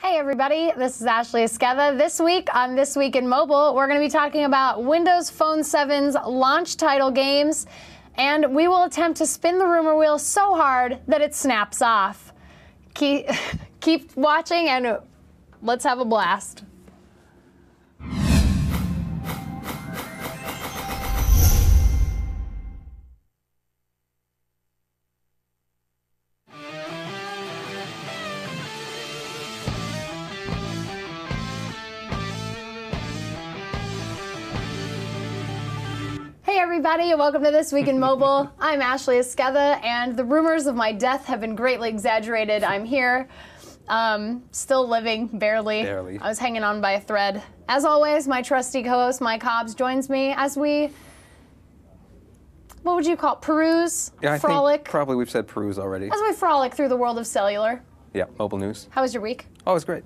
Hey everybody, this is Ashley Esqueda. This week on This Week in Mobile, we're going to be talking about Windows Phone 7's launch title games, and we will attempt to spin the rumor wheel so hard that it snaps off. Keep watching and let's have a blast. Hey everybody, and welcome to This Week in Mobile. I'm Ashley Esqueda, and the rumors of my death have been greatly exaggerated. I'm here, still living, barely. I was hanging on by a thread. As always, my trusty co-host, Mike Hobbs, joins me as we, what would you call it, peruse? Yeah, frolic? I think probably we've said peruse already. As we frolic through the world of cellular. Yeah, mobile news. How was your week? Oh, it was great.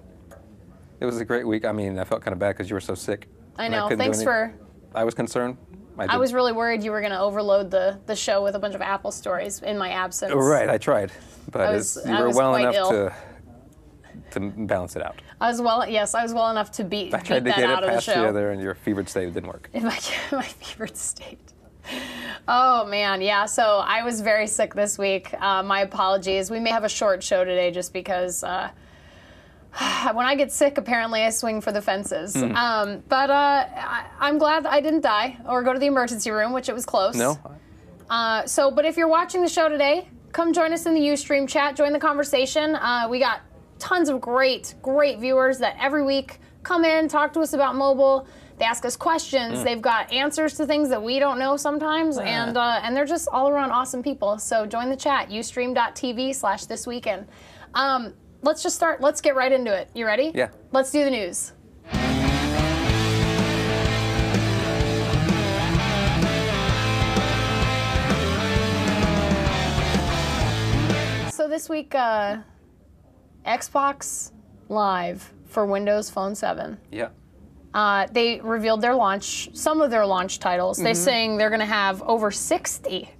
It was a great week. I mean, I felt kind of bad because you were so sick. I know, thanks for... I was concerned. I was really worried you were going to overload the show with a bunch of Apple stories in my absence. Right, I tried, but you were well enough to balance it out. I was well enough to beat that out of the show. I tried to get it past the other, and your fevered state didn't work. In my fevered state. Oh man, yeah. So I was very sick this week. My apologies. We may have a short show today just because. When I get sick, apparently I swing for the fences. But I'm glad I didn't die or go to the emergency room, which it was close. No. But if you're watching the show today, come join us in the Ustream chat. Join the conversation. We got tons of great viewers that every week come in, talk to us about mobile. They ask us questions. They've got answers to things that we don't know sometimes, and they're just all around awesome people. So join the chat, ustream.tv/thisweekend. Let's just start. Let's get right into it. You ready? Yeah. Let's do the news. So this week, Xbox Live for Windows Phone 7. Yeah. They revealed their launch, some of their launch titles. They're saying they're going to have over 60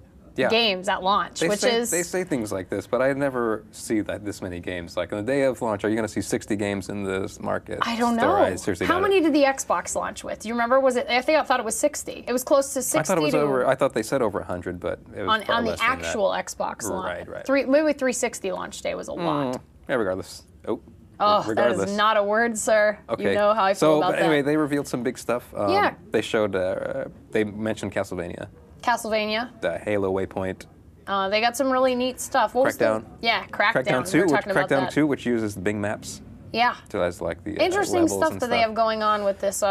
games at launch, They say things like this, but I never see this many games. Like on the day of launch, are you going to see 60 games in this market? I don't know. How many did the Xbox launch with? Do you remember? Was it? I thought it was 60. It was close to 60. I thought it was over. I thought they said over 100, but it was on the actual Xbox launch. Right. Maybe 360 launch day was a lot. Yeah, regardless. That is not a word, sir. Okay. You know how I feel about but anyway, they revealed some big stuff. They showed. They mentioned Castlevania. The Halo Waypoint. They got some really neat stuff. Crackdown. Crackdown 2. Crackdown 2, which uses the Bing maps. Yeah. So that's like the interesting stuff that they have going on with this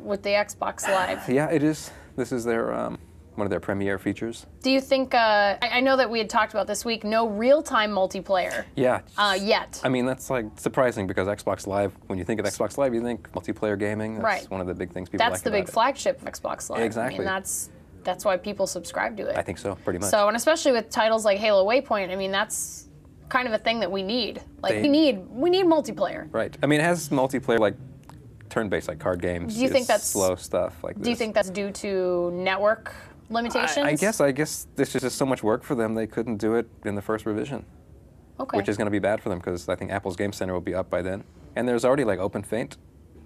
with the Xbox Live. Yeah, it is. This is their one of their premiere features. Do you think? I know that we had talked about this week. No real-time multiplayer. Yeah. Yet. I mean, that's like surprising because Xbox Live. When you think of Xbox Live, you think multiplayer gaming. That's one of the big things people like about it. That's the big flagship of Xbox Live. Exactly. I mean, that's why people subscribe to it. I think so, pretty much. So, and especially with titles like Halo Waypoint, I mean, that's kind of a thing that we need. Like, we need multiplayer. Right. I mean, it has multiplayer, like, turn-based, like card games. Do you think that's slow stuff like this? Do you think that's due to network limitations? I guess this is just so much work for them, they couldn't do it in the first revision. Okay. Which is going to be bad for them, because I think Apple's Game Center will be up by then. And there's already, like, OpenFaint.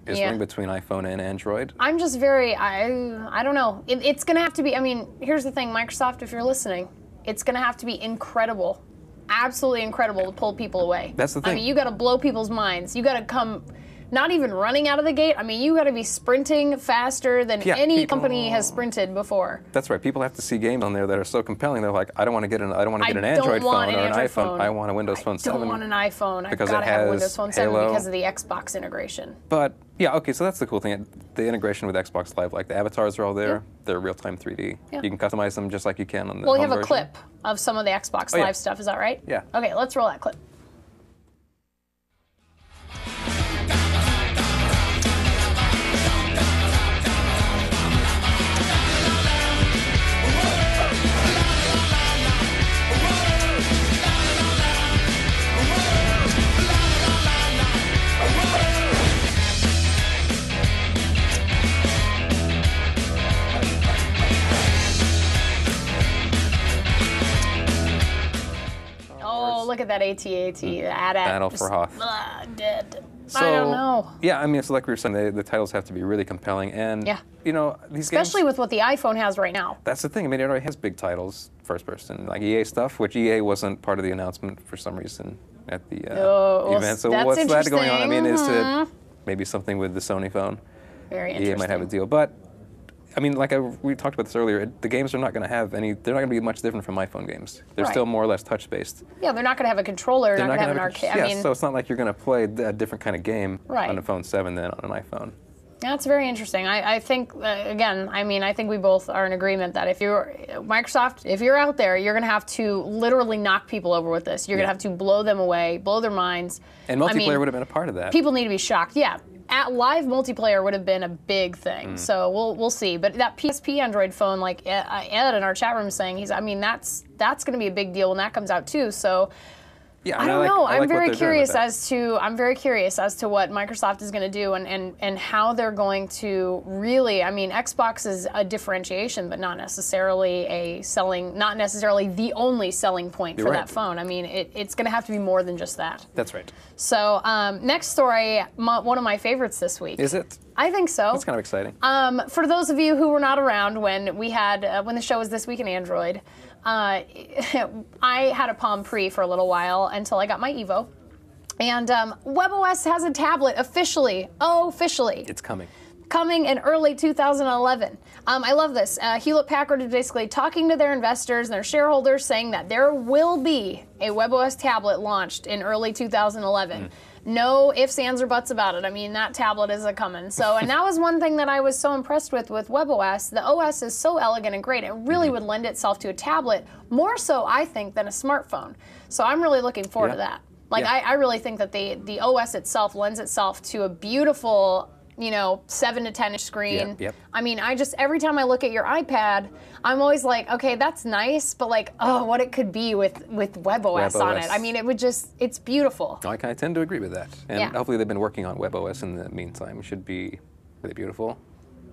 Is running between iPhone and Android. I'm just I don't know. It's going to have to be, I mean, here's the thing, Microsoft, if you're listening, it's going to have to be incredible, absolutely incredible to pull people away. That's the thing. I mean, you got to blow people's minds. You got to come, not even running out of the gate. I mean, you got to be sprinting faster than any company has sprinted before. That's right. People have to see games on there that are so compelling. They're like, I don't want to get an Android phone or an iPhone. I want a Windows Phone 7. I don't want an iPhone. Because I've got to have a Windows Phone 7 Halo. because of the Xbox integration. But yeah, okay. So that's the cool thing. The integration with Xbox Live, like the avatars are all there. They're real-time 3D. You can customize them just like you can on the. Well, we have a clip of some of the Xbox Live stuff. Is that right? Yeah. Okay, let's roll that clip. Look at that AT-AT, AT-AT. Battle for Hoth. Dead. So, I don't know. Yeah, I mean, so like we were saying, the titles have to be really compelling, and you know, these especially games, with what the iPhone has right now. That's the thing. I mean, it already has big titles, first person, like EA stuff, which EA wasn't part of the announcement for some reason at the event. So what's that going on? I mean, is it maybe something with the Sony phone? Very interesting. EA might have a deal, but I mean, like we talked about this earlier, the games are not going to have any. They're not going to be much different from iPhone games. They're still more or less touch-based. Yeah, they're not going to have a controller. They're not going to have an arcade. Yeah, I mean, so it's not like you're going to play a different kind of game on a phone 7 than on an iPhone. That's very interesting. I think, again, I mean, I think we both are in agreement that if you're Microsoft, if you're out there, you're going to have to literally knock people over with this. You're going to have to blow them away, blow their minds. And multiplayer would have been a part of that. People need to be shocked. Yeah. Live multiplayer would have been a big thing, so we'll see. But that PSP Android phone, like Ed in our chat room is saying, I mean, that's going to be a big deal when that comes out too. So yeah, I don't know. I'm very curious as to what Microsoft is going to do and how they're going to really. I mean, Xbox is a differentiation, but not necessarily not necessarily the only selling point for that phone. I mean, it's going to have to be more than just that. That's right. So next story, one of my favorites this week. Is it? I think so. That's kind of exciting. For those of you who were not around when we had when the show was This Week in Android, I had a Palm Pre for a little while until I got my Evo, and WebOS has a tablet officially. It's coming. Coming in early 2011. I love this. Hewlett-Packard is basically talking to their investors and their shareholders, saying that there will be a WebOS tablet launched in early 2011. No ifs, ands, or buts about it. I mean, that tablet is a-coming. So, and that was one thing that I was so impressed with WebOS. The OS is so elegant and great. It really would lend itself to a tablet, more so, I think, than a smartphone. So I'm really looking forward to that. Like, I really think that the OS itself lends itself to a beautiful, 7 to 10 inch screen. I mean, every time I look at your iPad, I'm always like, okay, that's nice, but like, oh, what it could be with WebOS on it. I mean, it's beautiful. I tend to agree with that. And hopefully they've been working on WebOS in the meantime. It should be really beautiful.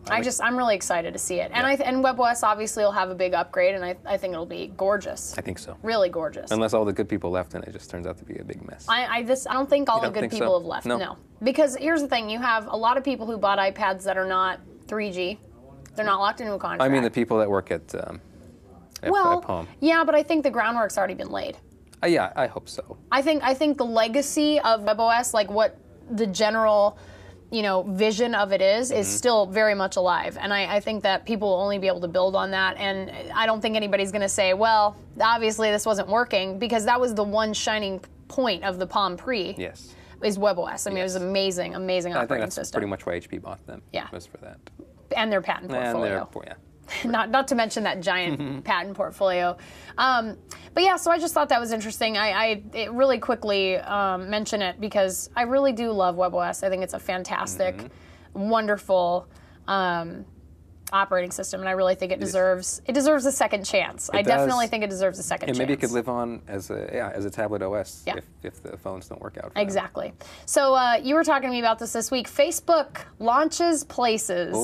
I'm really excited to see it. And WebOS obviously will have a big upgrade, and I think it'll be gorgeous. I think so. Really gorgeous. Unless all the good people left and it just turns out to be a big mess. I don't think all the good people have left. No. Because here's the thing, you have a lot of people who bought iPads that are not 3G. They're not locked into a contract. I mean the people that work at Palm. Yeah, but I think the groundwork's already been laid. Yeah, I hope so. I think the legacy of WebOS, like what the general vision of it is still very much alive. And I think that people will only be able to build on that. And I don't think anybody's going to say, well, obviously this wasn't working, because that was the one shining point of the Palm Pre. Yes. Is WebOS. I mean, it was amazing operating system. I think that's pretty much why HP bought them. Yeah. Was for that. And their patent portfolio. Not to mention that giant patent portfolio. But yeah, so I just thought that was interesting. I really quickly mention it because I really do love WebOS. I think it's a fantastic, wonderful operating system, and I really think it deserves a second chance. I definitely think it deserves a second chance. And maybe it could live on as a tablet OS if the phones don't work out. Exactly. So you were talking to me about this week. Facebook launches Places.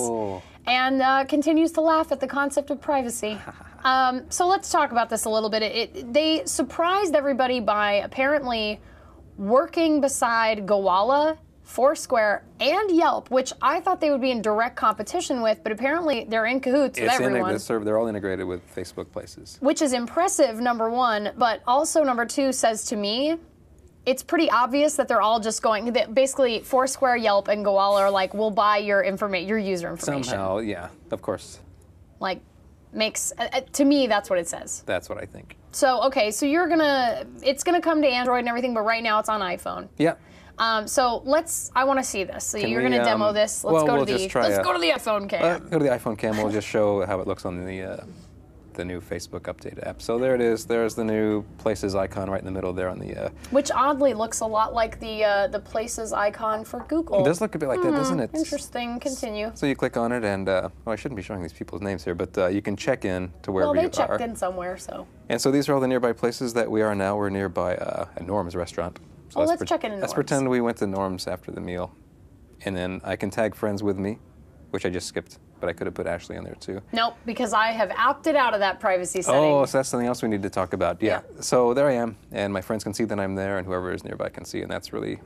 And continues to laugh at the concept of privacy. So let's talk about this a little bit. They surprised everybody by apparently working beside Gowalla, Foursquare, and Yelp, which I thought they would be in direct competition with, but apparently they're in cahoots with everyone. They're all integrated with Facebook Places. Which is impressive, number one, but also number two says to me, it's pretty obvious that they're all just going, basically Foursquare, Yelp, and Gowalla are like, we'll buy your user information. Somehow, yeah, of course. Like, to me, that's what it says. That's what I think. So, okay, so it's gonna come to Android and everything, but right now it's on iPhone. Yeah. So I want to see this. So you're going to demo this. Let's go to the iPhone cam. Go to the iPhone cam. We'll just show how it looks on the new Facebook Update app. So there it is. There's the new Places icon right in the middle there on the. Which oddly looks a lot like the Places icon for Google. It does look a bit like that, doesn't it? Interesting. Continue. So you click on it, and I shouldn't be showing these people's names here, but you can check in to wherever you are. Well, they checked in somewhere, so. And so these are all the nearby places that we are now. We're nearby a Norm's restaurant. So let's check in Norm's. Let's pretend we went to Norm's after the meal. And then I can tag friends with me, which I just skipped, but I could have put Ashley on there too. Nope, because I have opted out of that privacy setting. Oh, so that's something else we need to talk about. Yeah. So there I am, and my friends can see that I'm there, and whoever is nearby can see, and that's really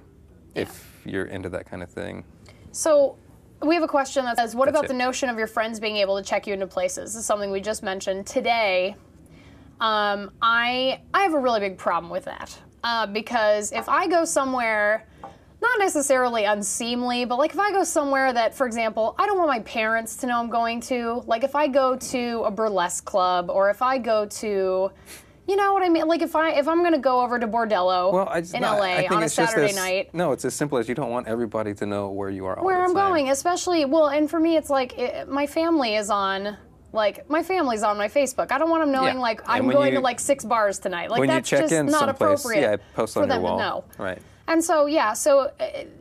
if you're into that kind of thing. So we have a question that says, what about the notion of your friends being able to check you into places? This is something we just mentioned today. I have a really big problem with that because if I go somewhere, not necessarily unseemly, but like if I go somewhere that, for example, I don't want my parents to know I'm going to, like if I go to a burlesque club or if I go to, you know what I mean? Like if I'm going to go over to Bordello in LA on a Saturday night. No, it's as simple as you don't want everybody to know where you are all where the I'm time. going, especially, well, and for me it's like my family is on. Like, my family's on my Facebook. I don't want them knowing, like, I'm going to, like, 6 bars tonight. Like, that's just not appropriate for them to know. Right. And so, yeah, so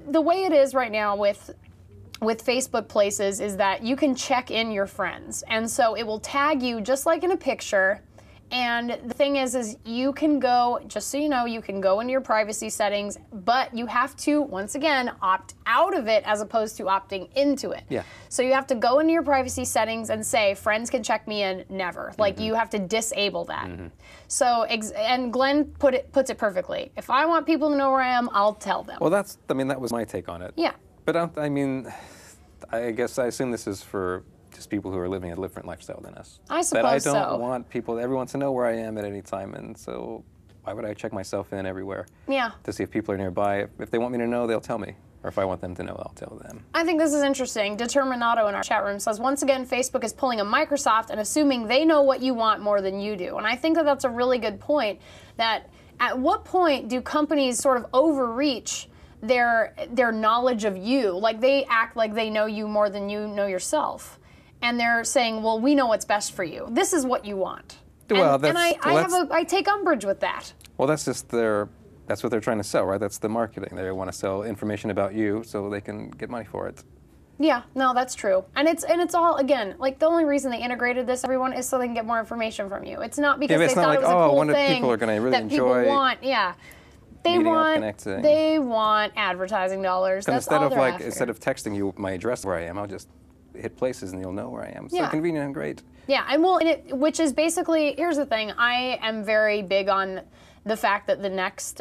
the way it is right now with Facebook Places is that you can check in your friends. And so it will tag you just like in a picture. And the thing is you can go, just so you know, you can go into your privacy settings, but you have to, once again, opt out of it as opposed to opting into it. Yeah. So you have to go into your privacy settings and say, friends can check me in, never. Like, you have to disable that. So, and Glenn puts it perfectly. If I want people to know where I am, I'll tell them. Well, that was my take on it. Yeah. But I assume this is for just people who are living a different lifestyle than us. I suppose so. That I don't want everyone to know where I am at any time, and so why would I check myself in everywhere? Yeah. To see if people are nearby. If they want me to know, they'll tell me. Or if I want them to know, I'll tell them. I think this is interesting. Determinato in our chat room says, once again, Facebook is pulling a Microsoft and assuming they know what you want more than you do. And I think that that's a really good point, that at what point do companies sort of overreach their knowledge of you? Like, they act like they know you more than you know yourself. And they're saying, well, we know what's best for you. This is what you want. Well, and I take umbrage with that. Well, that's just that's what they're trying to sell, right? That's the marketing. They want to sell information about you so they can get money for it. Yeah, no, that's true. And it's all, again, like the only reason they integrated this, everyone, is so they can get more information from you. It's not because they thought it was a cool thing people are going to really that enjoy people want. Yeah. They want advertising dollars. That's all they're after. Instead of texting you my address where I am, I'll just hit places and you'll know where I am. So yeah. Convenient and great. Yeah, and which is basically, here's the thing, I am very big on the fact that the next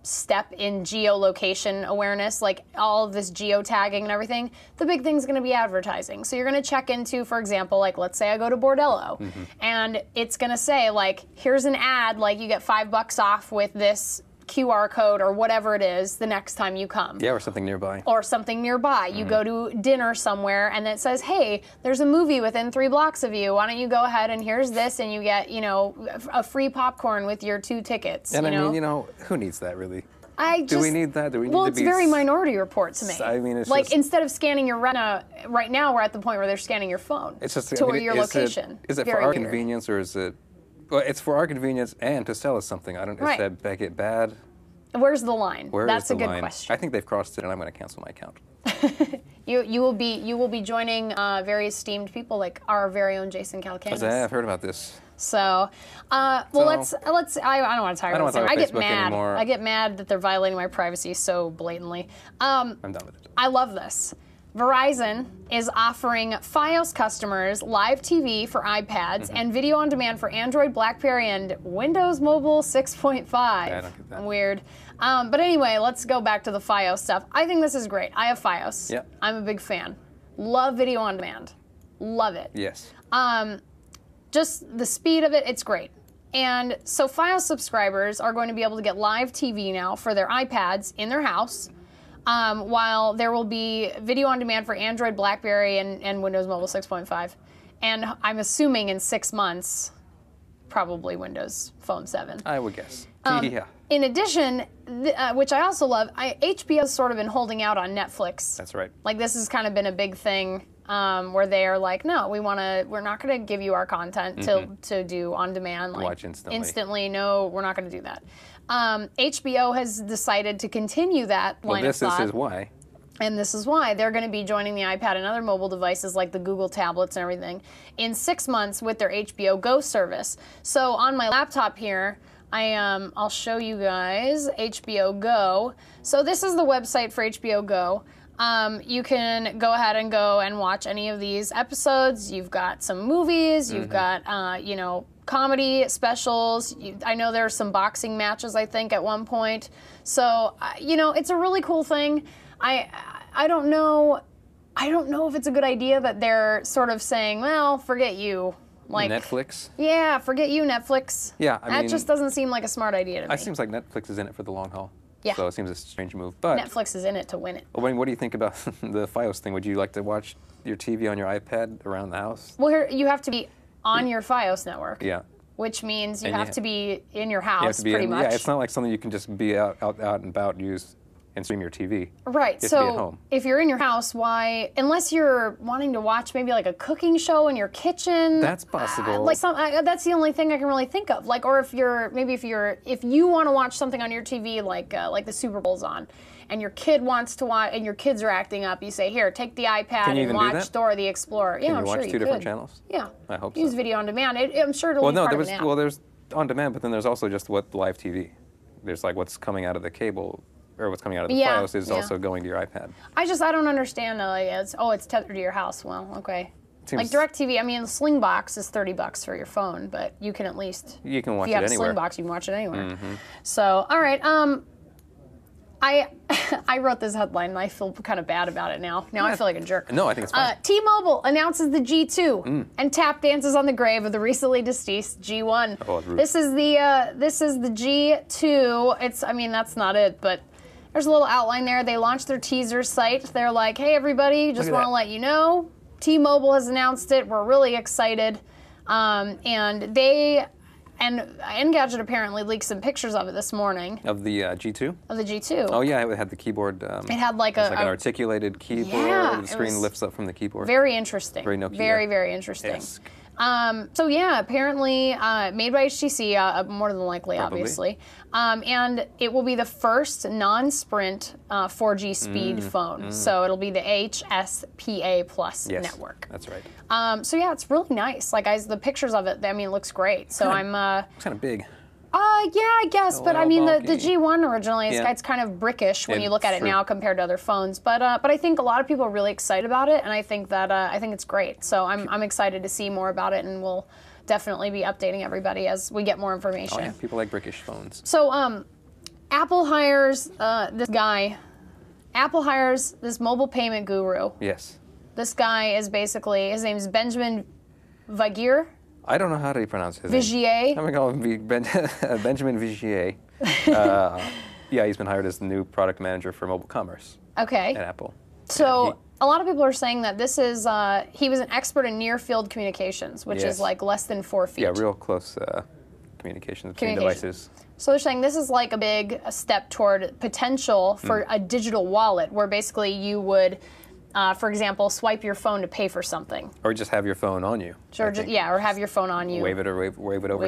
step in geolocation awareness, like all of this geotagging and everything, the big thing is going to be advertising. So you're going to check into, for example, like let's say I go to Bordello, and it's going to say like, here's an ad, like you get $5 off with this QR code or whatever it is the next time you come. Yeah, or something nearby. You go to dinner somewhere and it says, hey, there's a movie within 3 blocks of you. Why don't you go ahead and here's this, and you get, a free popcorn with your 2 tickets. And who needs that really? Do we need that? It's very Minority Report to me. I mean, it's like instead of scanning your retina, right now we're at the point where they're scanning your phone your location. Is it for our convenience or is it? Well, it's for our convenience and to sell us something. Is that make it bad? Where's the line? That's a good question. I think they've crossed it, and I'm going to cancel my account. You will be joining very esteemed people like our very own Jason Calacanis. I've heard about this. So, let's. I don't want to talk about this. I get mad. Anymore. I get mad that they're violating my privacy so blatantly. I'm done with it. I love this. Verizon is offering Fios customers live TV for iPads and video on demand for Android, BlackBerry, and Windows Mobile 6.5. I don't get that. Weird. But anyway, let's go back to the Fios stuff. I think this is great. I have Fios. Yep. I'm a big fan. Love video on demand. Love it. Yes. Just the speed of it, it's great. And so Fios subscribers are going to be able to get live TV now for their iPads in their house. While there will be video on demand for Android, BlackBerry, and Windows Mobile 6.5. And I'm assuming in 6 months, probably Windows Phone 7. I would guess. Yeah. In addition, which I also love, HBO has sort of been holding out on Netflix. That's right. Like this has kind of been a big thing where they are like, no, we're not going to give you our content to do on demand. Like, watch instantly. No, we're not going to do that. HBO has decided to continue that line of thought. This is why. And this is why they're going to be joining the iPad and other mobile devices like the Google tablets and everything in 6 months with their HBO Go service. So on my laptop here, I'll show you guys HBO Go. So this is the website for HBO Go. You can go ahead and watch any of these episodes. You've got some movies. You've got comedy specials. I know there's some boxing matches, I think, at one point. So, you know, it's a really cool thing. I don't know. I don't know if it's a good idea that they're sort of saying, well, forget you. Like Netflix? Yeah, forget you, Netflix. Yeah, I mean, that just doesn't seem like a smart idea to me. It seems like Netflix is in it for the long haul. Yeah. So it seems a strange move. But Netflix is in it to win it. I mean, what do you think about the Fios thing? Would you like to watch your TV on your iPad around the house? Well, you have to be on your Fios network. Yeah. Which means you have to be in your house, pretty much. Yeah, it's not like something you can just be out and about, use, and stream your TV. Right. So if you're in your house, why? Unless you're wanting to watch maybe like a cooking show in your kitchen. That's possible. That's the only thing I can really think of. Like, or if you want to watch something on your TV, like the Super Bowl's on, and your kid wants to watch, and your kids are acting up, you say, here, take the iPad and watch Dora the Explorer. Yeah, I'm sure you could. Can you watch two different channels? Yeah. I hope so. Use video on demand. I'm sure it'll be part of an app. Well, there's on demand, but then there's also just live TV. There's like what's coming out of the cable, or what's coming out of the Fios is also going to your iPad. I don't understand. It's tethered to your house. Well, okay. Like DirecTV, I mean, the Slingbox is $30 for your phone, but you can at least watch it anywhere. If you have a Slingbox, you can watch it anywhere. So, all right. I wrote this headline and I feel kind of bad about it now. Now I feel like a jerk. No, I think it's fine. T-Mobile announces the G2 and tap dances on the grave of the recently deceased G1. Oh, this is the G2. I mean, that's not it, but there's a little outline there. They launched their teaser site. They're like, hey, everybody, just want to let you know, T-Mobile has announced it. We're really excited. And Engadget apparently leaked some pictures of it this morning. Of the G2? Of the G2. Oh, yeah, it had the keyboard. It had like an articulated keyboard. Yeah, the screen lifts up from the keyboard. Very interesting. Very Nokia. Very, very interesting. Yes. So yeah, apparently made by HTC, more than likely, obviously. And it will be the first non-Sprint 4G speed phone. So it'll be the HSPA Plus network. That's right. So yeah, it's really nice. Like, the pictures of it, I mean, it looks great. So It's kind of big. Yeah, I guess, but I mean, the G1 originally, it's kind of brickish when you look at it now compared to other phones. But I think a lot of people are really excited about it, and I think that I think it's great. So I'm excited to see more about it, and we'll definitely be updating everybody as we get more information. Oh yeah, people like brickish phones. So Apple hires this guy. Apple hires this mobile payment guru. Yes. This guy is basically, his name is Benjamin Vigier. I don't know how to pronounce his name. I'm going to call him Benjamin Vigier. Yeah, he's been hired as the new product manager for mobile commerce at Apple. So a lot of people are saying that this is, he was an expert in near-field communications, which is like less than 4 feet. Yeah, real close communications between devices. So they're saying this is like a step toward potential for a digital wallet, where basically you would, for example, swipe your phone to pay for something. Or just have your phone on you. Sure, or have your phone on you. Wave it over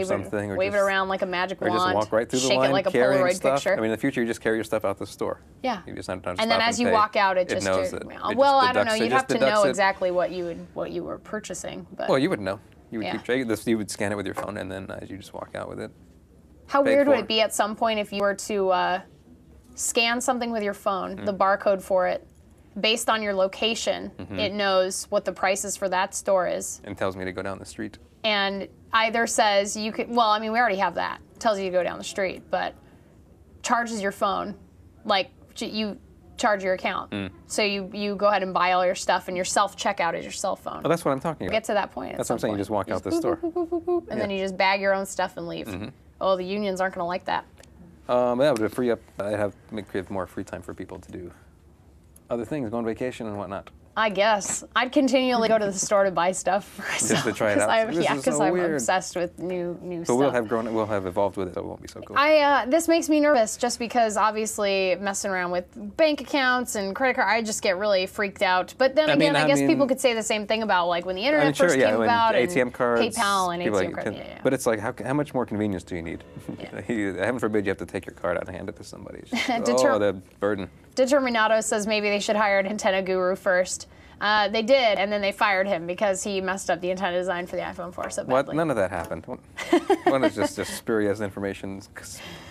something. Wave it around like a magic wand. Or just walk right through the line, shake it like a Polaroid picture. I mean, in the future, you just carry your stuff out the store. Yeah. You just not and then as you walk out, it just knows it. Well, I don't know. You'd have to know exactly what you were purchasing. But well, you would know. You would keep track of this. You would scan it with your phone, and then as you just walk out with it. How weird would it be at some point if you were to scan something with your phone, the barcode for it, based on your location, it knows what the prices for that store is. And tells me to go down the street. And either says you could, well, I mean, we already have that. Tells you to go down the street, but charges your phone, like you charge your account. So you go ahead and buy all your stuff, and your self-checkout is your cell phone. Oh, that's what I'm talking about. Get to that point. That's what I'm saying. You just walk out the store. Boop, boop, boop, boop, and then you just bag your own stuff and leave. Oh, the unions aren't going to like that. Yeah, but it'd free up, create more free time for people to do other things, go on vacation and whatnot. I guess. I'd continually go to the store to buy stuff for myself. Just to try it out. Because I'm obsessed with new stuff. But we'll have evolved with it, so it won't be so cool. This makes me nervous just because obviously messing around with bank accounts and credit card, I just get really freaked out. But then again, I guess people could say the same thing about like when the internet first came about, ATM cards, PayPal and ATM cards. But it's like, how much more convenience do you need? Heaven forbid you have to take your card out and hand it to somebody. The burden. Determinato says maybe they should hire an antenna guru first. They did, and then they fired him because he messed up the antenna design for the iPhone 4 so badly. What? None of that happened. One is just spurious information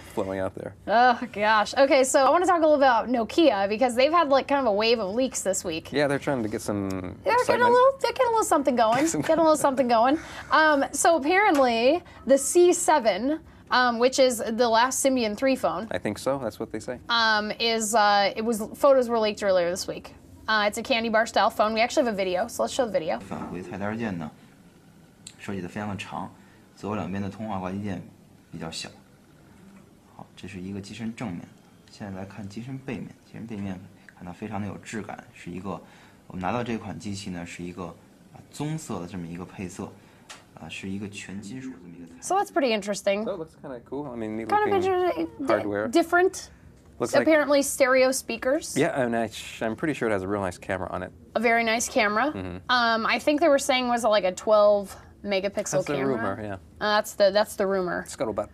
flowing out there. Oh gosh. Okay, so I want to talk a little about Nokia because they've had like kind of a wave of leaks this week. Yeah, they're trying to get some. They're getting a little something going. So apparently the C7. Which is the last Symbian 3 phone. I think so. That's what they say. Photos were leaked earlier this week. It's a candy bar style phone. We actually have a video, so let's show the video. 返回菜单键呢，设计的非常的长，左右两边的通话挂机键比较小。好，这是一个机身正面。现在来看机身背面，机身背面看到非常的有质感，是一个我们拿到这款机器呢是一个棕色的这么一个配色。是一个全金属这么一个材质。So that's pretty interesting. So it looks kind of cool. I mean, neat kind of looking hardware. Different. Looks apparently stereo speakers. Yeah, and I'm pretty sure it has a real nice camera on it. A very nice camera. I think they were saying was like a 12 megapixel that's camera. The rumor, yeah. That's the rumor. Scuttlebutt.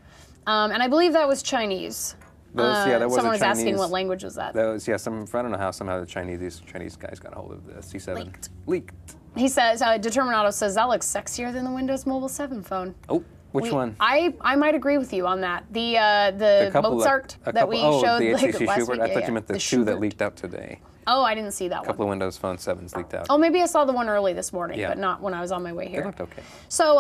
And I believe that was Chinese. That was someone was Chinese, asking what language was that. That was, I don't know how somehow these Chinese guys got a hold of the C7. Leaked. He says, Determinado says, that looks sexier than the Windows Mobile 7 phone. Oh, which one? I might agree with you on that. The Mozart that we showed the HTC last Schubert. week. I thought you meant the two that leaked out today. Oh, I didn't see that one. A couple of Windows Phone 7s leaked out. Oh, maybe I saw the one early this morning, but not when I was on my way here. It looked okay. So,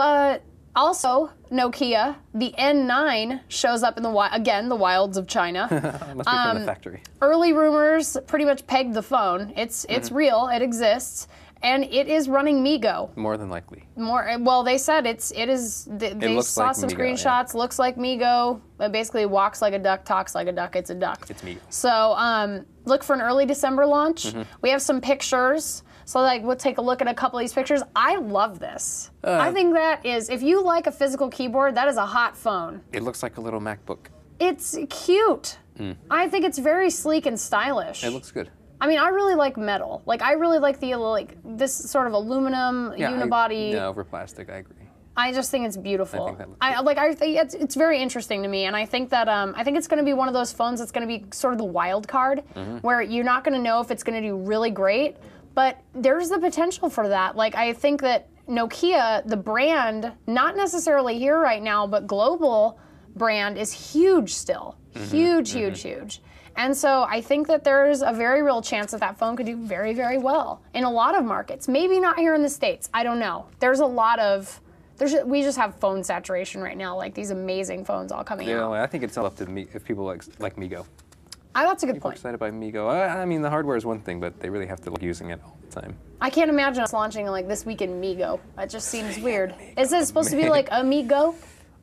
also, Nokia, the N9 shows up in the wilds of China. Must be from the factory. Early rumors pretty much pegged the phone. It's real. It exists. And it is running MeeGo. More than likely. Well, they said it is. They saw some screenshots. Yeah. Looks like MeeGo. It basically walks like a duck, talks like a duck. It's a duck. It's MeeGo. So look for an early December launch. We have some pictures. So we'll take a look at a couple of these pictures. I love this. I think that is, if you like a physical keyboard, that is a hot phone. It looks like a little MacBook. It's cute. I think it's very sleek and stylish. It looks good. I mean, I really like metal. I really like this sort of aluminum unibody. Yeah, over plastic. I agree. I just think it's beautiful. I think it's very interesting to me, and I think that I think it's going to be one of those phones that's going to be sort of the wild card, where you're not going to know if it's going to do really great, but there's the potential for that. I think that Nokia, the brand, not necessarily here right now, but global brand, is huge still. Huge. And so I think that there's a very real chance that phone could do very, very well in a lot of markets. Maybe not here in the States. I don't know. We just have phone saturation right now, these amazing phones all coming out. Yeah, I think it's up to me if people like MeeGo. That's a good People point. excited by MeeGo. I mean, the hardware is one thing, but they really have to like using it all the time. I can't imagine us launching this week in MeeGo. That just seems weird. Is it supposed to be like Amigo?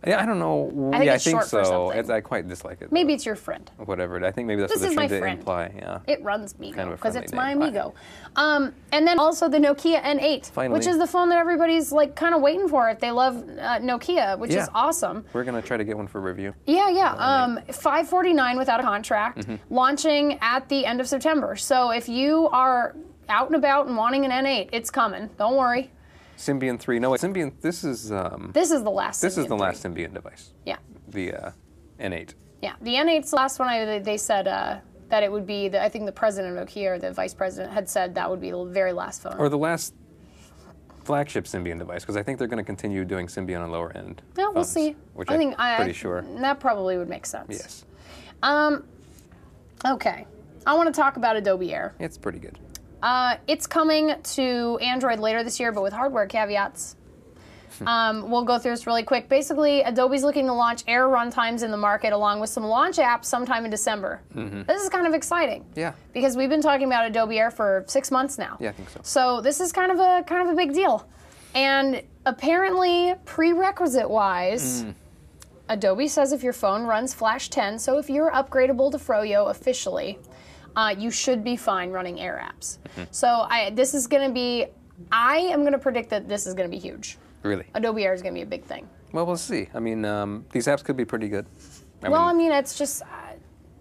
Yeah, I don't know. I think think so. something. I quite dislike it. Maybe it's your friend. Whatever. I think maybe that's what they're trying to imply. Yeah. It runs MeeGo because it's my name. Amigo. And then also the Nokia N8, Finally. which is the phone that everybody's kind of waiting for. If they love Nokia, which is awesome. We're gonna try to get one for review. Yeah. $549 without a contract, launching at the end of September. So if you are out and about and wanting an N8, it's coming. Don't worry. Symbian 3. No, Symbian. This is the last. This is the last Symbian device. Yeah. The N8. Yeah, the N8's the last one. They said that it would be. I think the president of Nokia, or the vice president, had said that would be the very last phone. Or the last flagship Symbian device, because I think they're going to continue doing Symbian on lower end. Yeah, we'll see. Which I'm pretty sure. That probably would make sense. Yes. Okay, I want to talk about Adobe Air. It's pretty good. It's coming to Android later this year, but with hardware caveats. We'll go through this really quick. Basically, Adobe's looking to launch Air runtimes in the market along with some launch apps sometime in December. This is kind of exciting. Yeah. Because we've been talking about Adobe Air for 6 months now. Yeah, I think so. So this is kind of a big deal. And apparently, prerequisite-wise, Adobe says if your phone runs Flash 10, so if you're upgradable to Froyo officially, you should be fine running Air apps. So I am going to predict that this is going to be huge. Really? Adobe Air is going to be a big thing. Well, we'll see. I mean, these apps could be pretty good. I mean, it's just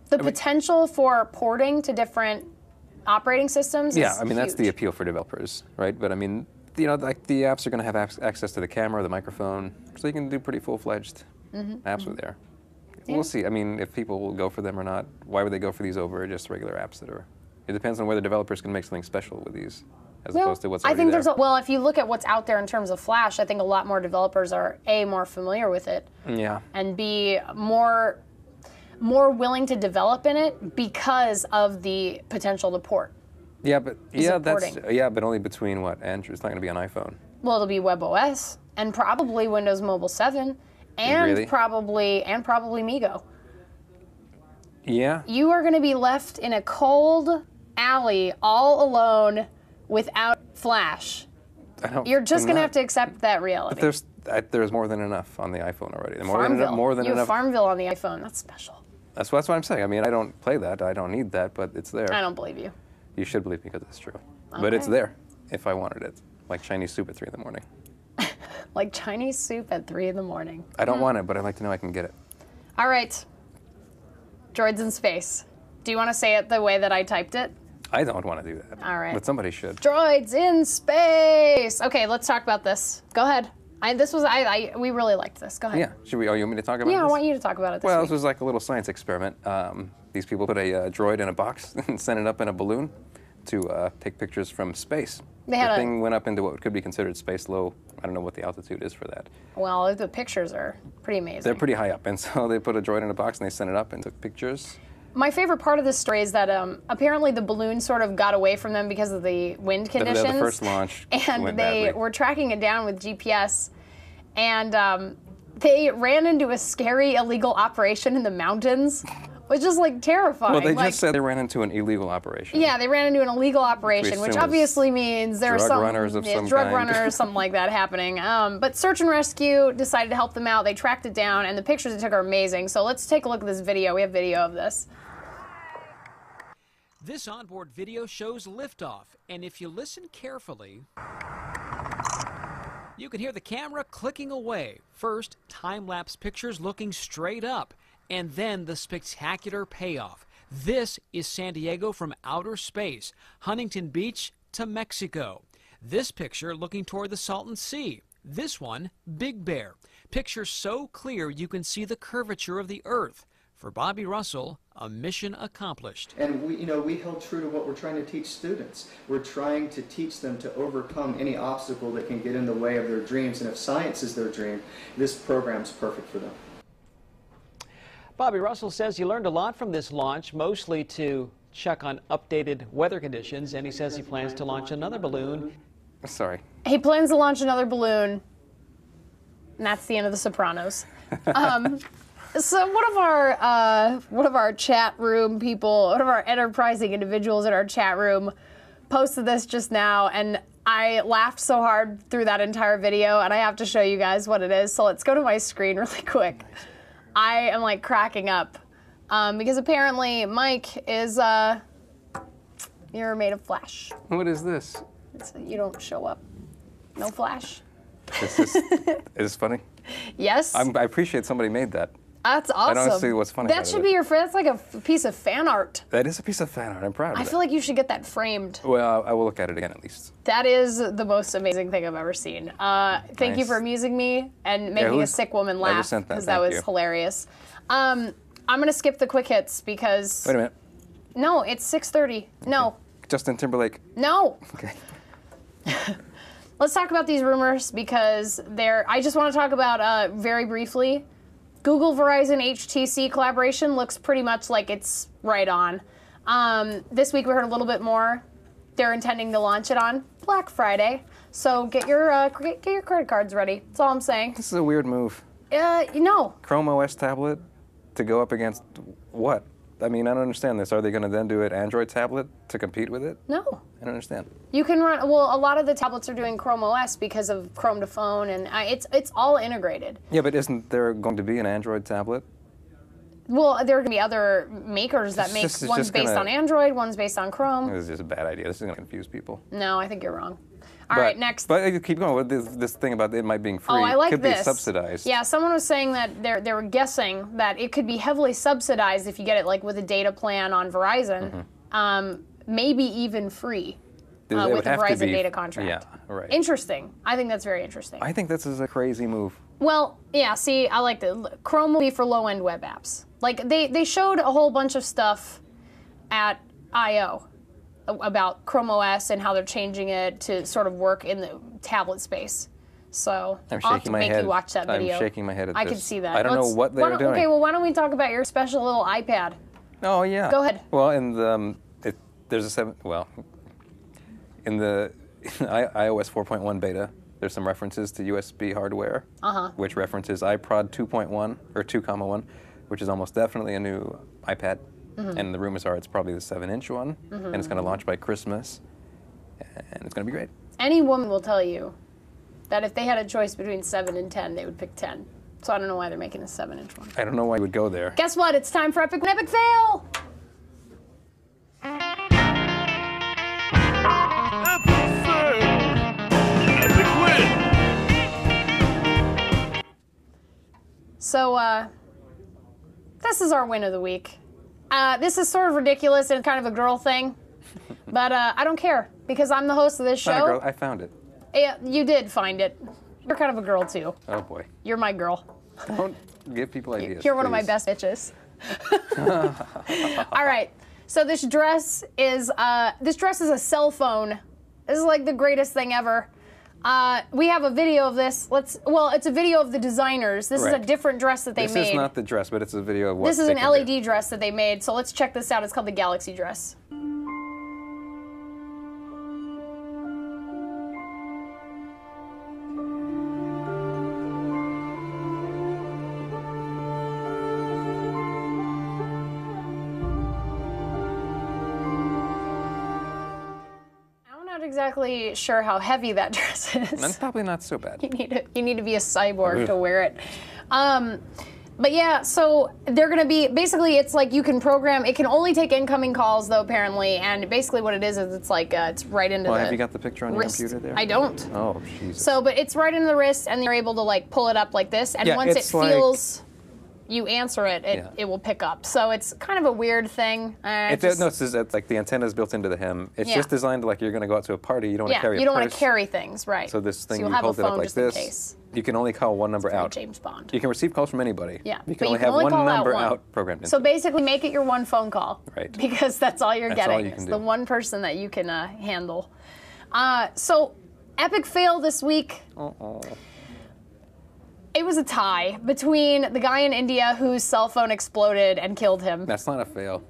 the potential for porting to different operating systems. Yeah, I mean, huge. that's the appeal for developers, right? But I mean, the apps are going to have access to the camera, the microphone, so you can do pretty full-fledged apps with Air. Yeah. We'll see. I mean, if people will go for them or not. Why would they go for these over just regular apps that are? It depends on whether developers can make something special with these, as opposed to what's already there. If you look at what's out there in terms of Flash, I think a lot more developers are A, more familiar with it. Yeah. And B, more. more willing to develop in it because of the potential to port. Yeah, but but only between what? Android. It's not going to be on iPhone. Well, it'll be WebOS and probably Windows Mobile 7 and probably MeeGo. Yeah. You are going to be left in a cold alley all alone without Flash. You're just going to have to accept that reality. But there's more than enough on the iPhone already. More than enough. have Farmville on the iPhone. That's special. That's what I'm saying. I mean, I don't play that. I don't need that, but it's there. I don't believe you. You should believe me because it's true. Okay. But it's there if I wanted it. Like Chinese soup at 3 in the morning. Like Chinese soup at 3 in the morning. I don't want it, but I'd like to know I can get it. All right. Droids in space. Do you want to say it the way that I typed it? I don't want to do that. All right. But somebody should. Droids in space. Okay, let's talk about this. Go ahead. We really liked this. Go ahead. Yeah. Should we? Oh, you want me to talk about this? Yeah, I want you to talk about it. This was like a little science experiment. These people put a droid in a box and sent it up in a balloon to take pictures from space. The thing went up into what could be considered space low. I don't know what the altitude is for that. Well, the pictures are pretty amazing. They're pretty high up, and so they put a droid in a box and they sent it up and took pictures. My favorite part of this story is that apparently the balloon sort of got away from them because of the wind conditions. The first launch and went they badly. were tracking it down with GPS, and they ran into a scary illegal operation in the mountains, which is like terrifying. Well, they just said they ran into an illegal operation. Yeah, they ran into an illegal operation, which obviously means there are some drug runners, something like that happening. But Search and Rescue decided to help them out. They tracked it down, and the pictures they took are amazing. So let's take a look at this video. We have video of this. This onboard video shows liftoff, and if you listen carefully, you can hear the camera clicking away. First, time-lapse pictures looking straight up, and then the spectacular payoff. This is San Diego from outer space, Huntington Beach to Mexico. This picture looking toward the Salton Sea. This one, Big Bear. Pictures so clear you can see the curvature of the Earth. For Bobby Russell, a mission accomplished. And we held true to what we're trying to teach students. We're trying to teach them to overcome any obstacle that can get in the way of their dreams. And if science is their dream, this program's perfect for them. Bobby Russell says he learned a lot from this launch, mostly to check on updated weather conditions, and he says he plans to launch another balloon. Sorry. He plans to launch another balloon, and that's the end of The Sopranos. So one of our chat room people, one of our enterprising individuals in our chat room posted this just now, and I laughed so hard through that entire video, and I have to show you guys what it is. So let's go to my screen really quick. I am like cracking up because apparently Mike is you're made of Flash. What is this? You don't show up. No Flash. Is this funny? Yes. I appreciate somebody made that. That's awesome. I don't see what's funny. That should be your friend. That's like a piece of fan art. That is a piece of fan art. I'm proud of it. I feel like you should get that framed. Well, I will look at it again at least. That is the most amazing thing I've ever seen. Thank you for amusing me and making a sick woman laugh because that was hilarious. I'm gonna skip the quick hits because. Wait a minute. No, it's 6:30. No. Okay. Justin Timberlake. No. Okay. Let's talk about these rumors because I just want to talk about very briefly. Google Verizon HTC collaboration looks pretty much like it's right on. This week we heard a little bit more. They're intending to launch it on Black Friday, so get your credit cards ready. That's all I'm saying. This is a weird move. Chrome OS tablet to go up against what? I mean, I don't understand this. Are they going to then do an Android tablet to compete with it? No. I don't understand. You can run, well, a lot of the tablets are doing Chrome OS because of Chrome to phone, and it's all integrated. Yeah, but isn't there going to be an Android tablet? Well, there are going to be other makers that make one's based on Android, one's based on Chrome. This is just a bad idea. This is going to confuse people. No, I think you're wrong. All right, next. But keep going with this thing about it might being free. Oh, I like could this. Be subsidized. Yeah, someone was saying that they were guessing that it could be heavily subsidized if you get it like with a data plan on Verizon, maybe even free with a Verizon data contract. Yeah, right. Interesting. I think that's very interesting. I think this is a crazy move. Well, yeah. See, I like that. Chrome will be for low-end web apps. Like they showed a whole bunch of stuff at I/O about Chrome OS and how they're changing it to sort of work in the tablet space. So I'm I'll have shaking to my make head. you watch that video. I'm shaking my head at I this. can see that. I don't know what they're doing. Okay, well, why don't we talk about your special little iPad? Oh yeah. Go ahead. Well, in the there's a 7. Well, in the iOS 4.1 beta, there's some references to USB hardware, which references iPod 2.1 or 2.1, which is almost definitely a new iPad. And the rumors are it's probably the 7-inch one, and it's going to launch by Christmas, and it's going to be great. Any woman will tell you that if they had a choice between 7 and 10, they would pick 10. So I don't know why they're making a 7-inch one. I don't know why you would go there. Guess what? It's time for Epic Fail! So, this is our win of the week. This is sort of ridiculous and kind of a girl thing, but I don't care because I'm the host of this show. Not a girl. I found it. Yeah, you did find it. You're kind of a girl too. Oh boy. You're my girl. Don't give people ideas. You're one of my best bitches. All right. So this dress is a cell phone. This is like the greatest thing ever. We have a video of this. It's a video of the designers. This is a different dress that they made. This is not the dress, but it's a video of what This is an LED dress that they made. So let's check this out. It's called the Galaxy dress. Exactly sure how heavy that dress is. That's probably not so bad. You need to be a cyborg to wear it. But yeah, so they're gonna be basically it's like you can program. It can only take incoming calls though apparently, and basically what it is it's like it's right into the. Well, have you got the picture on wrist. your computer there? I don't. Oh, Jesus. So, but it's right in the wrist, and you're able to like pull it up like this, and once it feels. You answer it, it will pick up. So it's kind of a weird thing. It's like the antenna is built into the hem. It's just designed like you're going to go out to a party. You don't want to carry a purse. You don't want to carry things, right. So this thing, you hold it up like this. You can only call one number out. James Bond. You can receive calls from anybody. Yeah. You can only have one number out programmed in. So basically make it your one phone call. Right. Because that's all you're getting. That's all you can do. The one person that you can handle. So epic fail this week. It was a tie between the guy in India whose cell phone exploded and killed him. That's not a fail.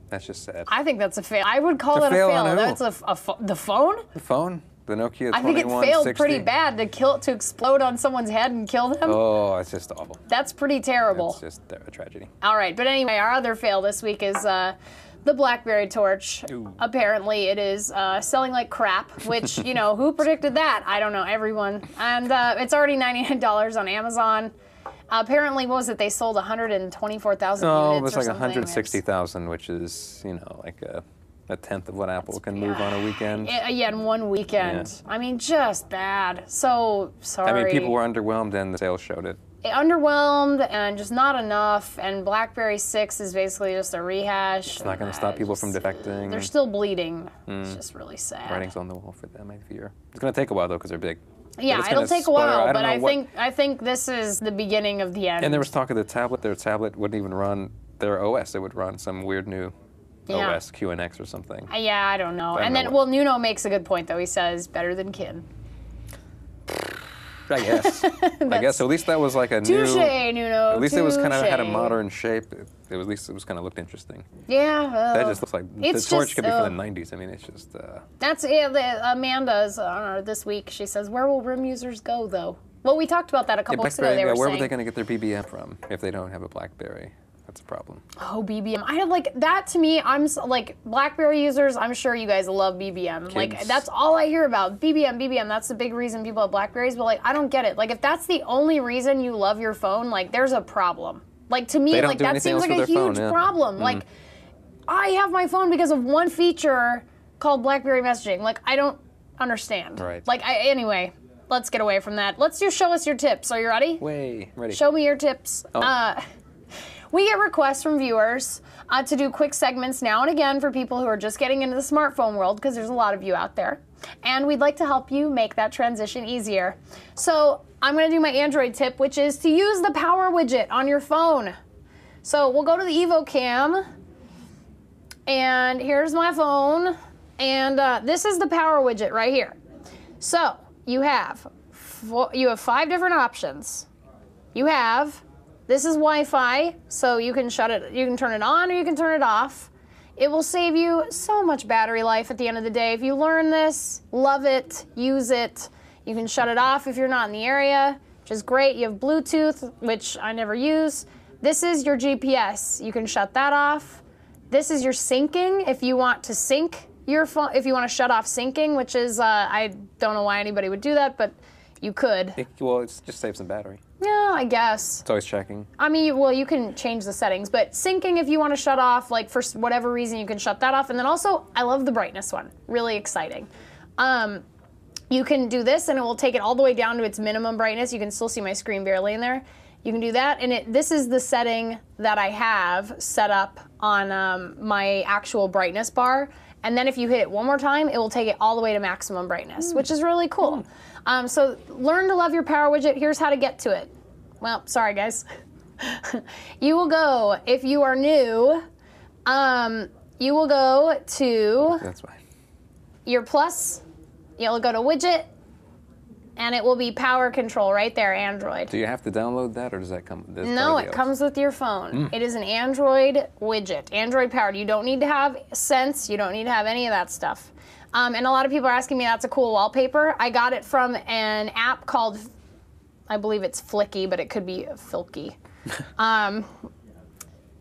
That's just sad. I think that's a fail. I would call that a fail. That's the phone? The phone? The Nokia 2160? I think it failed pretty bad to explode on someone's head and kill them. Oh, it's just awful. That's pretty terrible. It's just a tragedy. All right, but anyway, our other fail this week is the BlackBerry Torch. Ooh. Apparently it is selling like crap, which, who predicted that? I don't know, everyone. And it's already $99 on Amazon. Apparently, what was it? They sold 124,000 units Oh, it was or like something. 160,000, which is, like a tenth of what Apple can move on a weekend. Yeah, in one weekend. Yeah. I mean, just bad. So sorry. I mean, people were underwhelmed and the sales showed it. Underwhelmed and just not enough, and BlackBerry 6 is basically just a rehash. It's not going to stop people from defecting. They're still bleeding. It's just really sad. Writing's on the wall for them, I fear. It's going to take a while, though, because they're big. Yeah, it'll take a while, but I think this is the beginning of the end. And there was talk of the tablet. Their tablet wouldn't even run their OS. It would run some weird new OS, QNX or something. Yeah, I don't know. And then, Nuno makes a good point, though. He says, better than Kin. I guess. So at least that was like a touche, Nuno. At least it was kind of had a modern shape. At least it was kind of looked interesting. Yeah. That just looks like the Torch could be from the 90s. I mean, it's just. That's Amanda's this week. She says, "Where will RIM users go, though?" Well, we talked about that a couple weeks ago. Where were they going to get their BBM from if they don't have a BlackBerry? That's a problem. Oh, BBM. I had like that to me. I'm like BlackBerry users. I'm sure you guys love BBM. Kids. Like that's all I hear about. BBM. That's the big reason people have Blackberries. But like, I don't get it. Like, if that's the only reason you love your phone, like, there's a problem. Like to me, like that seems like a huge problem. Like, I have my phone because of one feature called BlackBerry messaging. Like, I don't understand. Right. Like, anyway. Let's get away from that. Let's just show us your tips. Are you ready? Ready. Show me your tips. Oh. We get requests from viewers to do quick segments now and again for people who are just getting into the smartphone world, because there's a lot of you out there. And we'd like to help you make that transition easier. So I'm going to do my Android tip, which is to use the power widget on your phone. So we'll go to the EvoCam. And here's my phone. And this is the power widget right here. So you have 5 different options. You have, this is Wi-Fi, so you can turn it on or you can turn it off. It will save you so much battery life at the end of the day. If you learn this, love it, use it. You can shut it off if you're not in the area, which is great. You have Bluetooth, which I never use. This is your GPS. You can shut that off. This is your syncing if you want to sync your phone, if you want to shut off syncing, which is, I don't know why anybody would do that, but you could. Well, it just saves some battery. Yeah, I guess. It's always checking. I mean, you can change the settings, but syncing, if you want to shut off, like for whatever reason, you can shut that off. And then also, I love the brightness one. Really exciting. You can do this, and it will take it all the way down to its minimum brightness. You can still see my screen barely in there. You can do that, and this is the setting that I have set up on my actual brightness bar. And then if you hit it one more time, it will take it all the way to maximum brightness, which is really cool. So learn to love your power widget. Here's how to get to it. Well, sorry guys. You will go, if you are new, you will go to That's fine. your plus, you'll go to widget, and it will be power control right there, Android. Do you have to download that, or does that come? No, it comes with your phone. It is an Android widget, Android powered. You don't need to have Sense. You don't need to have any of that stuff. And a lot of people are asking me, that's a cool wallpaper. I got it from an app called, I believe it's Flicky, but it could be Filky.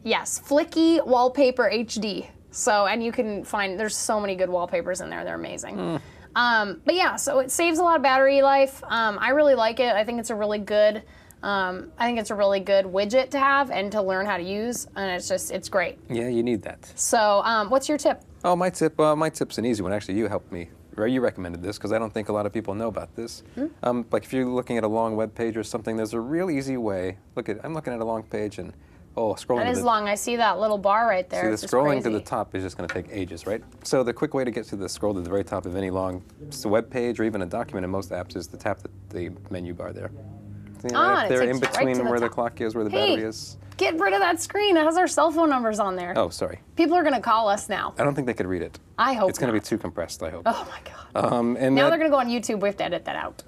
Yes, Flicky Wallpaper HD. So, and you can find, there's so many good wallpapers in there. They're amazing. But yeah, so it saves a lot of battery life. I really like it. I think it's a really good, widget to have and to learn how to use. And it's great. Yeah, you need that. So, what's your tip? Oh, my tip's an easy one. Actually, you helped me. You recommended this because I don't think a lot of people know about this. Like if you're looking at a long web page or something, there's a real easy way. I'm looking at a long page and scrolling. That is long. I see that little bar right there. See, the scrolling to the top is just going to take ages, right? So the quick way to get to the scroll to the very top of any long web page or even a document in most apps is to tap the menu bar there. See, right there in between where the clock is, where the battery is. Get rid of that screen. It has our cell phone numbers on there. Oh, sorry. People are going to call us now. I don't think they could read it. I hope it's going to be too compressed, I hope. Oh, my God. And now they're going to go on YouTube. We have to edit that out.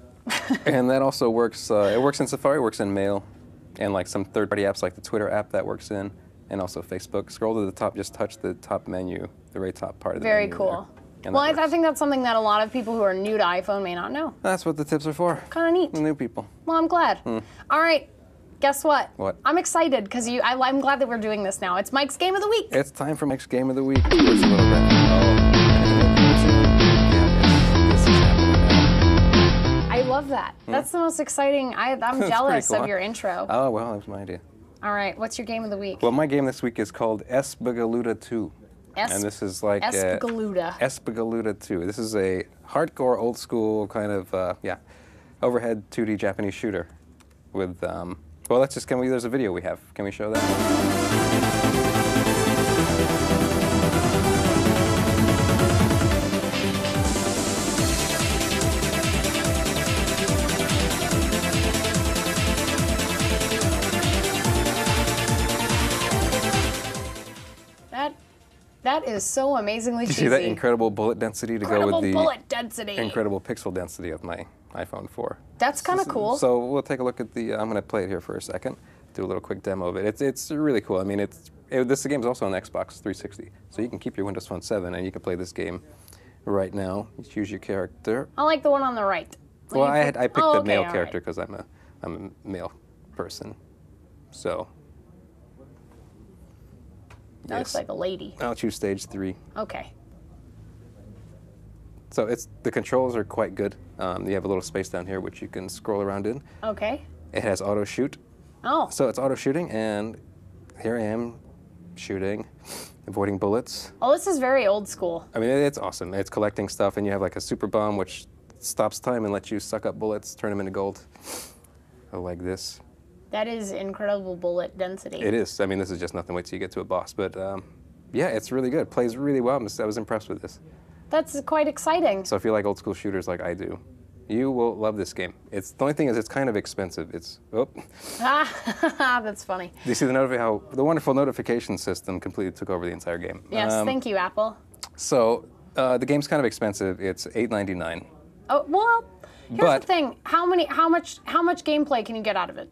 And that also works. It works in Safari, works in Mail, and like some third-party apps like the Twitter app that works in, and also Facebook. Scroll to the top, just touch the top menu, the very top part of the menu. Very cool. Well, I think that's something that a lot of people who are new to iPhone may not know. That's what the tips are for. Kind of neat. The new people. Well, I'm glad. All right. Guess what? What? I'm excited because I'm glad that we're doing this now. It's Mike's Game of the Week. It's time for Mike's Game of the Week. Where's a little bit? This is happening now. I love that. That's the most exciting. I'm jealous of your intro. Oh, well, that was my idea. All right. What's your Game of the Week? Well, my game this week is called Espagaluda 2. And this is like Espagaluda. Espagaluda 2. This is a hardcore, old school kind of, overhead 2D Japanese shooter with, well, there's a video we have. Can we show that? That is so amazingly cheesy. You see that incredible bullet density to go with the incredible pixel density of my iPhone 4. That's kind of cool. So we'll take a look at the. I'm going to play it here for a second. Do a little quick demo of it. It's really cool. I mean, this game is also on Xbox 360, so you can keep your Windows Phone 7 and you can play this game right now. You choose your character. I like the one on the right. Well, I picked the male character because I'm a male person, so. That looks like a lady. I'll choose stage 3. Okay. So the controls are quite good. You have a little space down here which you can scroll around in. Okay. It has auto shoot. Oh. So it's auto shooting, and here I am shooting, avoiding bullets. Oh, this is very old school. I mean, it's awesome. It's collecting stuff, and you have like a super bomb which stops time and lets you suck up bullets, turn them into gold. Like this. That is incredible bullet density. It is. I mean, this is just nothing. Wait till you get to a boss. But yeah, it's really good. Plays really well. I was impressed with this. That's quite exciting. So if you like old school shooters like I do, you will love this game. The only thing is it's kind of expensive. That's funny. Do you see how the wonderful notification system completely took over the entire game? Yes, thank you, Apple. So the game's kind of expensive. It's $8.99. Oh, well, Here's the thing: how much gameplay can you get out of it?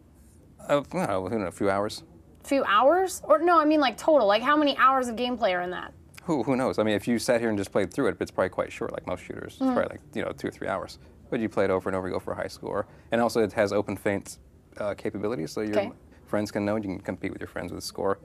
I don't know, a few hours. Few hours? Or no, I mean like total. Like how many hours of gameplay are in that? Who knows? I mean, if you sat here and just played through it, it's probably quite short, like most shooters. It's probably like 2 or 3 hours. But you play it over and over, you go for a high score. And also, it has open feint capabilities, so your friends can know. You can compete with your friends with a score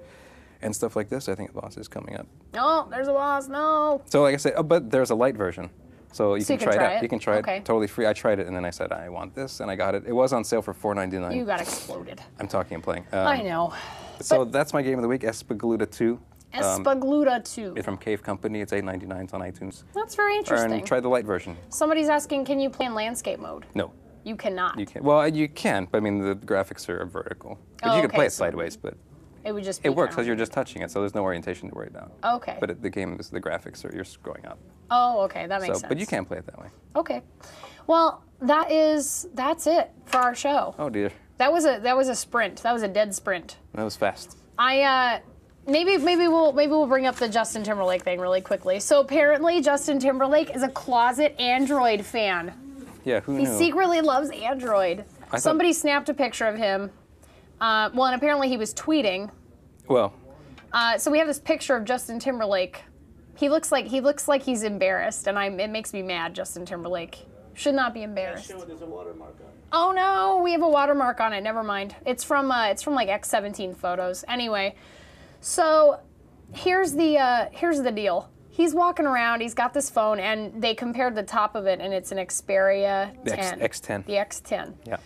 and stuff like this. I think the boss is coming up. Oh, there's a boss. No. So like I said, but there's a light version. So you can try it out. You can try it totally free. I tried it and then I said I want this and I got it. It was on sale for $4.99. You got exploded. I'm talking and playing. I know. So that's my game of the week, Espagluta 2. Espagluta 2. It's from Cave Company. It's $8.99. It's on iTunes. That's very interesting. And try the light version. Somebody's asking, can you play in landscape mode? No. You cannot. You can. Well, you can, but I mean the graphics are vertical. But you can play it sideways, but it would just be it works because you're just touching it, so there's no orientation to worry about. Okay. But the game is the graphics are you're scrolling up. Oh, okay, that makes sense. But you can play it that way. Okay. Well, that's it for our show. Oh dear. That was a sprint. That was a dead sprint. That was fast. Maybe we'll bring up the Justin Timberlake thing really quickly. So apparently Justin Timberlake is a closet Android fan. Yeah, who knew? He secretly loves Android. Somebody snapped a picture of him. And apparently he was tweeting. Well. So we have this picture of Justin Timberlake. He looks like he's embarrassed, and it makes me mad. Justin Timberlake should not be embarrassed. There's a watermark on it. Oh no, we have a watermark on it. Never mind. It's from like X17 photos. Anyway, so here's the deal. He's walking around. He's got this phone, and they compared the top of it, and it's an Xperia 10. X10. The X10. Yeah.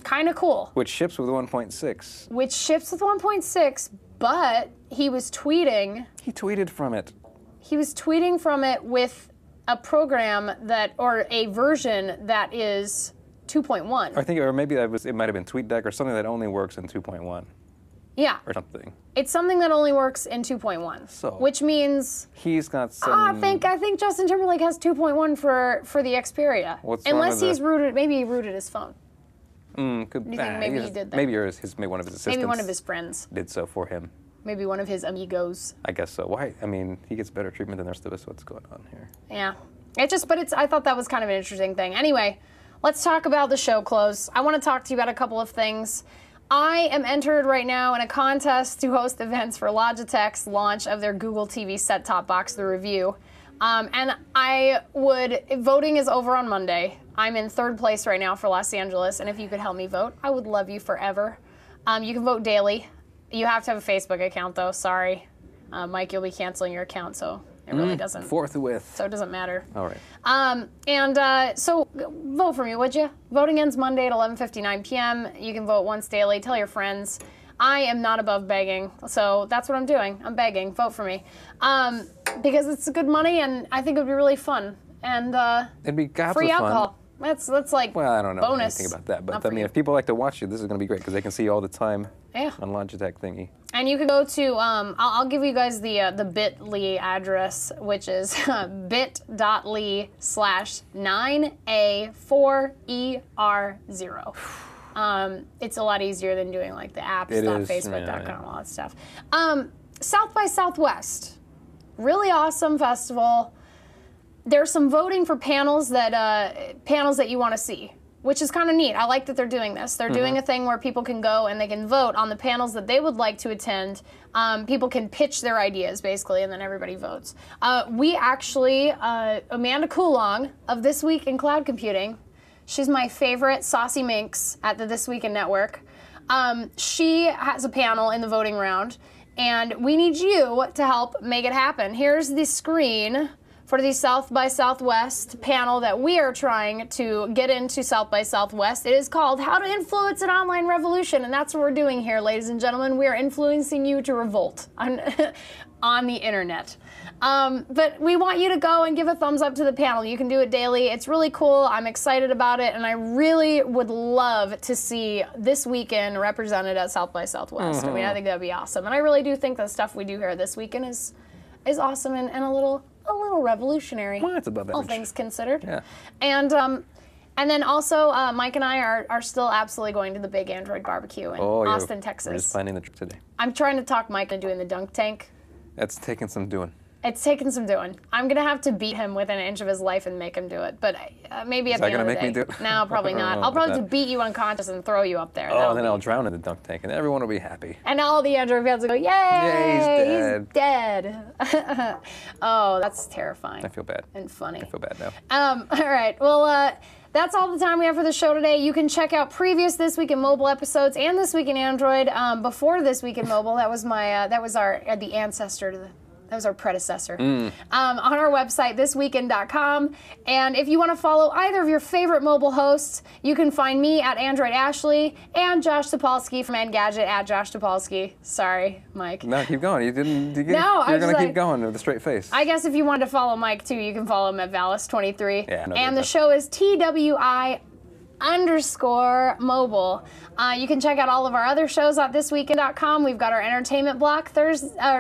Kind of cool. Which ships with 1.6. Which ships with 1.6, but he was tweeting. He tweeted from it. He was tweeting from it with a program or a version that is 2.1. I think, or maybe it might have been TweetDeck or something that only works in 2.1. Yeah. Or something. It's something that only works in 2.1. So. Which means. He's got some. I think Justin Timberlake has 2.1 for the Xperia. Unless he's rooted, maybe he rooted his phone. Do you think maybe he did that? Maybe one of his assistants. Maybe one of his friends did so for him. Maybe one of his amigos. I guess so. Why? I mean, he gets better treatment than the rest of us. What's going on here? Yeah. I thought that was kind of an interesting thing. Anyway, let's talk about the show close. I want to talk to you about a couple of things. I am entered right now in a contest to host events for Logitech's launch of their Google TV set-top box, The Review. And voting is over on Monday. I'm in 3rd place right now for Los Angeles, and if you could help me vote, I would love you forever. You can vote daily. You have to have a Facebook account, though. Sorry. Mike, you'll be canceling your account, so it really doesn't. Forthwith. So it doesn't matter. All right. So vote for me, would you? Voting ends Monday at 11:59 p.m. You can vote once daily. Tell your friends. I am not above begging, so that's what I'm doing. I'm begging. Vote for me. Because it's good money, and I think it would be really fun. And it'd be free alcohol. Fun. That's like well, I don't know bonus. anything about that, but I mean, if people like to watch you, this is going to be great because they can see you all the time on Logitech thingy. And you can go to I'll give you guys the bit.ly address, which is bit.ly/9A4ER0. It's a lot easier than doing like the apps.facebook.com, all that stuff. South by Southwest, really awesome festival. There's some voting for panels that you want to see, which is kind of neat. I like that they're doing this. They're doing a thing where people can go and they can vote on the panels that they would like to attend. People can pitch their ideas, basically, and then everybody votes. We actually, Amanda Coulong of This Week in Cloud Computing, she's my favorite saucy minx at the This Week in Network. She has a panel in the voting round, and we need you to help make it happen. Here's the screen for the South by Southwest panel that we are trying to get into South by Southwest. It is called How to Influence an Online Revolution, and that's what we're doing here, ladies and gentlemen. We are influencing you to revolt on the internet. But we want you to go and give a thumbs up to the panel. You can do it daily. It's really cool. I'm excited about it, and I really would love to see This Weekend represented at South by Southwest. I mean, I think that'd be awesome. And I really do think the stuff we do here This Weekend is awesome and a little revolutionary. Well, it's above average. All things considered. Yeah. And then also, Mike and I are still absolutely going to the Big Android Barbecue in Austin, Texas. We're just planning the trip today. I'm trying to talk Mike into doing the dunk tank. That's taking some doing. It's taken some doing. I'm going to have to beat him within an inch of his life and make him do it. But maybe at the end of the day. Is that going to make me do it? No, probably not. I'll probably have to beat you unconscious and throw you up there. Oh, and then I'll drown in the dunk tank, and everyone will be happy. And all the Android fans will go, yay, he's dead. Oh, that's terrifying. I feel bad. And funny. I feel bad now. All right. Well, that's all the time we have for the show today. You can check out previous This Week in Mobile episodes and This Week in Android before This Week in Mobile. That was the ancestor to the... That was our predecessor. On our website, thisweekend.com. And if you want to follow either of your favorite mobile hosts, you can find me at Android Ashley and Josh Topolsky from Engadget at Josh Topolsky. Sorry, Mike. No, keep going. You didn't. You're going to keep going with a straight face. I guess if you wanted to follow Mike too, you can follow him at Valis23. Yeah, and the show is TWI_mobile. You can check out all of our other shows at thisweekend.com. We've got our entertainment block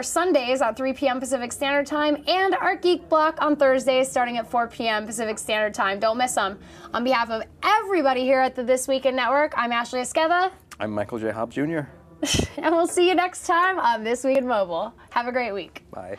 Sundays at 3 p.m. Pacific Standard Time and our geek block on Thursdays starting at 4 p.m. Pacific Standard Time. Don't miss them. On behalf of everybody here at the This Weekend Network, I'm Ashley Esqueda. I'm Michael J. Hobbs Jr. And we'll see you next time on This Week in Mobile. Have a great week. Bye.